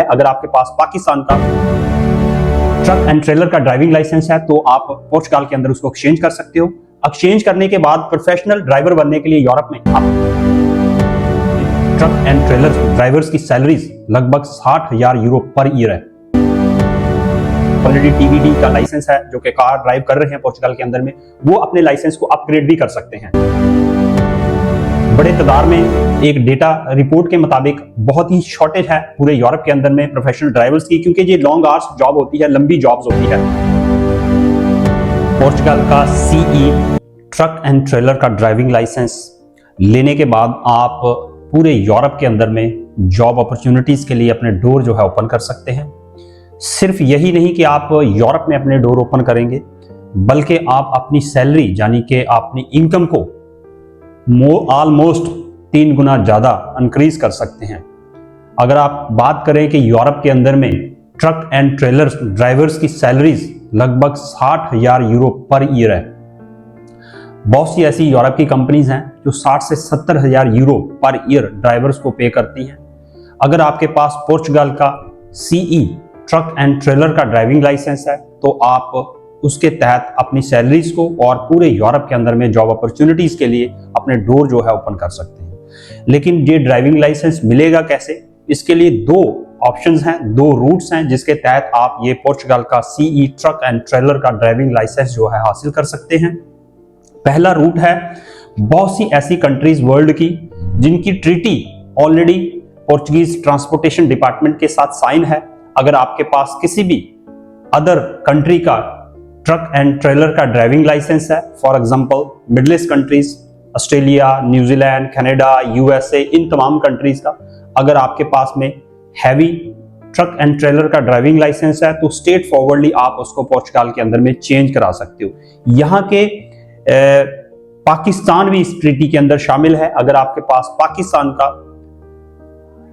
अगर आपके पास पाकिस्तान का ट्रक एंड ट्रेलर का ड्राइविंग लाइसेंस है तो आप पोर्चुगल के अंदर उसको एक्सचेंज कर सकते हो। एक्सचेंज करने के बाद प्रोफेशनल ड्राइवर बनने के लिए यूरोप में आप ट्रक एंड ट्रेलर ड्राइवर्स की सैलरीज लगभग 60,000 यूरो पर ईयर है। ऑलरेडी टीवीडी का लाइसेंस है, जो कि कार ड्राइव कर रहे हैं पोर्चुगल के अंदर में, वो अपने लाइसेंस को अपग्रेड भी कर सकते हैं। बड़े तादाद में एक डेटा रिपोर्ट के मुताबिक बहुत ही शॉर्टेज है पूरे यूरोप के अंदर में प्रोफेशनल ड्राइवर्स की, क्योंकि ये लॉन्ग आवर्स जॉब होती है, लंबी जॉब्स होती है। पोर्चुगल का सीई ट्रक एंड ट्रेलर का ड्राइविंग लाइसेंस लेने के बाद आप पूरे यूरोप के अंदर में जॉब अपॉर्चुनिटीज के लिए अपने डोर जो है ओपन कर सकते हैं। सिर्फ यही नहीं कि आप यूरोप में अपने डोर ओपन करेंगे, बल्कि आप अपनी सैलरी यानी कि अपनी इनकम को ऑलमोस्ट 3 गुना ज्यादा इंक्रीज कर सकते हैं। अगर आप बात करें कि यूरोप के अंदर में ट्रक एंड ट्रेलर ड्राइवर्स की सैलरीज लगभग 60,000 यूरो पर ईयर है। बहुत सी ऐसी यूरोप की कंपनीज हैं जो 60 से 70,000 यूरो पर ईयर ड्राइवर्स को पे करती हैं। अगर आपके पास पोर्चुगल का सीई ट्रक एंड ट्रेलर का ड्राइविंग लाइसेंस है तो आप उसके तहत अपनी सैलरीज को और पूरे यूरोप के अंदर में जॉब अपॉर्चुनिटीज के लिए अपने डोर जो है ओपन कर सकते हैं। लेकिन ये ड्राइविंग लाइसेंस मिलेगा कैसे? इसके लिए 2 ऑप्शंस हैं, 2 रूट्स हैं जिसके तहत आप ये पोर्चुगल का सीई ट्रक एंड ट्रेलर का ड्राइविंग लाइसेंस जो है हासिल कर सकते हैं। पहला रूट है, बहुत सी ऐसी कंट्रीज वर्ल्ड की जिनकी treaty already Portuguese transportation department के साथ साइन है। अगर आपके पास किसी भी अदर कंट्री का ट्रक एंड ट्रेलर का ड्राइविंग लाइसेंस है, for example middle east countries, Australia, New Zealand, Canada, USA, इन तमाम कंट्रीज का अगर आपके पास में हैवी ट्रक एंड ट्रेलर का ड्राइविंग लाइसेंस है तो स्ट्रेट फॉरवर्डली आप उसको पोर्चुगल के अंदर में चेंज करा सकते हो। यहाँ के पाकिस्तान भी इस ट्रीटी के अंदर शामिल है। अगर आपके पास पाकिस्तान का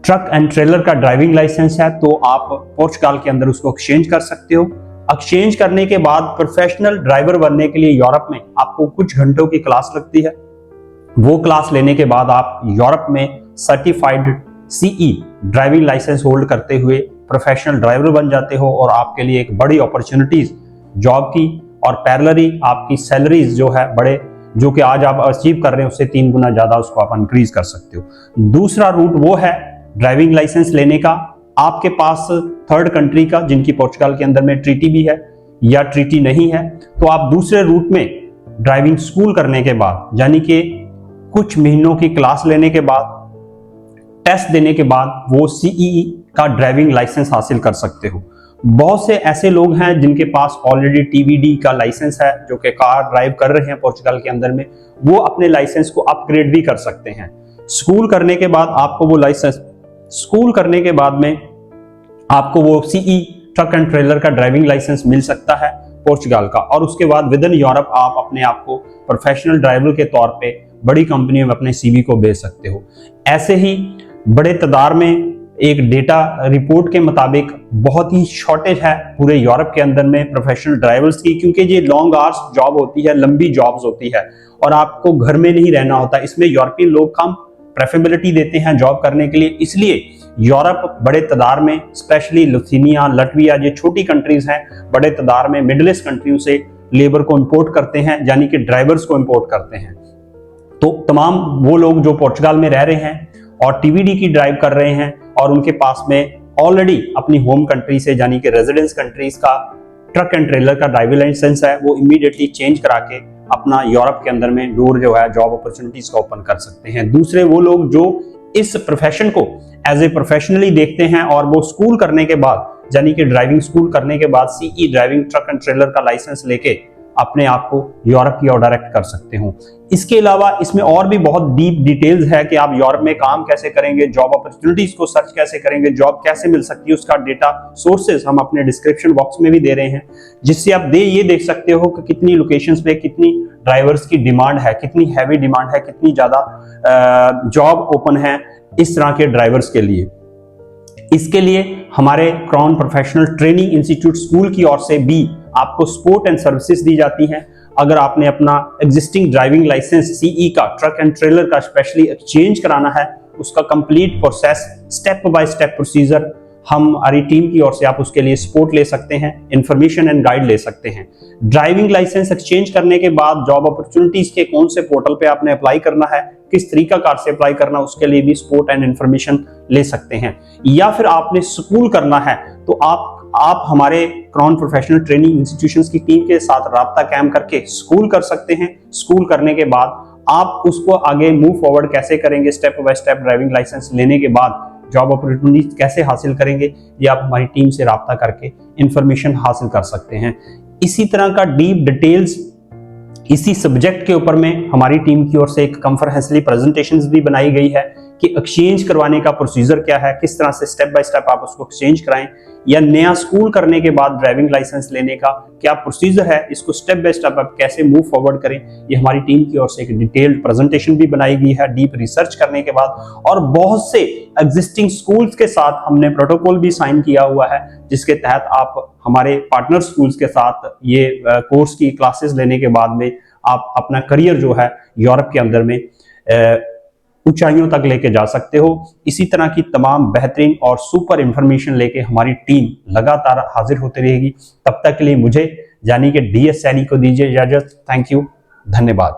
ट्रक एंड ट्रेलर का ड्राइविंग लाइसेंस है तो आप पोर्चुगल के अंदर उसको एक्सचेंज कर सकते हो। एक्सचेंज करने के बाद प्रोफेशनल ड्राइवर बनने के लिए यूरोप में आपको कुछ घंटों की क्लास लगती है। वो क्लास लेने के बाद आप यूरोप में certified CE driving licence hold करते हुए प्रोफेशनल ड्राइवर बन जाते हो और आपके लिए एक बड़ी अपॉर्चुनिटीज जॉब की और पैरेलली आपकी सैलरीज जो है बड़े जो कि आज आप अचीव कर रहे हैं उससे 3 गुना ज्यादा उसको आप इंक्रीज कर सकते हो। दूसरा रूट वो है ड्राइविंग लाइसेंस लेने का, आपके पास थर्ड कंट्री का जिनकी पोर्चुगल के अंदर में ट्रीटी भी है या ट्रीटी नहीं है तो आप दूसरे रूट में ड्राइविंग स्कूल करने के बाद यानी कि कुछ महीनों की क्लास लेने के बाद टेस्ट देने के बाद वो सीई का ड्राइविंग लाइसेंस हासिल कर सकते हो। बहुत से ऐसे लोग हैं जिनके पास ऑलरेडी टीवीडी का लाइसेंस है, जो कि कार ड्राइव कर रहे हैं पोर्चुगल के अंदर में, वो अपने लाइसेंस को अपग्रेड भी कर सकते हैं। स्कूल करने के बाद आपको वो लाइसेंस में आपको वो सीई ट्रक एंड ट्रेलर का ड्राइविंग लाइसेंस मिल सकता है पोर्चुगल का, और उसके बाद विद इन यूरोप आप अपने आप को प्रोफेशनल ड्राइवर के तौर पे बड़ी कंपनियों में अपने सीवी को भेज सकते हो। ऐसे ही बड़े तादाद में एक डेटा रिपोर्ट के मुताबिक बहुत ही शॉर्टेज है पूरे यूरोप के अंदर में प्रोफेशनल ड्राइवर्स की, क्योंकि ये लॉन्ग आवर्स जॉब होती है, लंबी जॉब्स होती है और आपको घर में नहीं रहना होता। इसमें यूरोपियन लोग कम प्रेफरेबिलिटी देते हैं जॉब करने के लिए, इसलिए यूरोप बड़े तादाद में स्पेशली लिथुआनिया, लटविया, ये छोटी कंट्रीज हैं, बड़े तादाद में मिडिल ईस्ट कंट्रियों से लेबर को इंपोर्ट करते हैं यानी कि ड्राइवर्स को इंपोर्ट करते हैं। तो तमाम वो लोग जो पोर्चुगल में रह रहे हैं और टीवीडी की ड्राइव कर रहे हैं और उनके पास में ऑलरेडी अपनी होम कंट्री से यानी कि रेजिडेंस कंट्रीज का ट्रक एंड ट्रेलर का ड्राइविंग लाइसेंस है, वो इमीडिएटली चेंज करा के अपना यूरोप के अंदर में डोर जो है जॉब अपॉर्चुनिटीज का ओपन कर सकते हैं। दूसरे वो लोग जो इस प्रोफेशन को एज ए प्रोफेशनली देखते हैं और वो स्कूल करने के बाद यानी कि ड्राइविंग स्कूल करने के बाद CE driving truck and trailer का लाइसेंस लेके अपने आप को यूरोप की ओर डायरेक्ट कर सकते हो। इसके अलावा इसमें और भी बहुत डीप डिटेल्स है कि आप यूरोप में काम कैसे करेंगे, जॉब अपॉर्चुनिटीज को सर्च कैसे करेंगे, जॉब कैसे मिल सकती है, उसका डेटा सोर्सेज हम अपने डिस्क्रिप्शन बॉक्स में भी दे रहे हैं, जिससे आप ये देख सकते हो कि कितनी लोकेशंस पे कितनी ड्राइवर्स की डिमांड है, कितनी हैवी डिमांड है, कितनी ज्यादा जॉब ओपन है इस तरह के ड्राइवर्स के लिए। इसके लिए हमारे crown professional training institute school की ओर से भी आपको सपोर्ट एंड सर्विसेज दी जाती हैं। अगर आपने अपना एग्जिस्टिंग ड्राइविंग लाइसेंस सीई का ट्रक एंड ट्रेलर का स्पेशली एक्सचेंज कराना है, उसका complete process step by step procedure हमारी टीम की ओर से आप उसके लिए सपोर्ट ले सकते हैं, इंफॉर्मेशन एंड गाइड ले सकते हैं। ड्राइविंग लाइसेंस एक्सचेंज करने के बाद जॉब अपॉर्चुनिटीज के कौन से पोर्टल पे आपने अप्लाई करना है, किस तरीका कार से अप्लाई करना, उसके लिए भी सपोर्ट एंड इंफॉर्मेशन ले सकते हैं। या फिर आपने स्कूल करना है तो आप हमारे क्राउन प्रोफेशनल ट्रेनिंग इंस्टीट्यूशंस की टीम के साथ राब्ता कायम करके स्कूल कर सकते हैं। स्कूल करने के बाद आप उसको आगे मूव फॉरवर्ड कैसे करेंगे, step by step driving licence लेने के बाद जॉब अपॉर्चुनिटीज कैसे हासिल करेंगे, ये आप हमारी टीम से राब्ता करके इंफॉर्मेशन हासिल कर सकते हैं। इसी तरह का डीप डिटेल्स इसी सब्जेक्ट के ऊपर में हमारी टीम की ओर से एक कॉन्फ्रेंसिव प्रेजेंटेशंस भी बनाई गई है कि एक्सचेंज करवाने का प्रोसीजर क्या है, किस तरह से स्टेप बाय स्टेप आप उसको एक्सचेंज कराएं, या नया स्कूल करने के बाद ड्राइविंग लाइसेंस लेने का क्या प्रोसीजर है, इसको स्टेप बाय स्टेप आप कैसे मूव फॉरवर्ड करें। ये हमारी टीम की ओर से एक डिटेल्ड प्रेजेंटेशन भी बनाई गई है डीप रिसर्च करने के बाद। और बहुत से एग्जिस्टिंग स्कूल्स के साथ हमने प्रोटोकॉल भी साइन किया हुआ है, जिसके तहत आप हमारे पार्टनर स्कूल्स के साथ ये कोर्स की क्लासेस लेने के बाद में आप अपना करियर जो है यूरोप के अंदर में ऊंचाइयों तक लेके जा सकते हो। इसी तरह की तमाम बेहतरीन और सुपर इंफॉर्मेशन लेके हमारी टीम लगातार हाजिर होती रहेगी। तब तक के लिए मुझे यानी कि DS सैनी को दीजिए इजाजत। थैंक यू, धन्यवाद।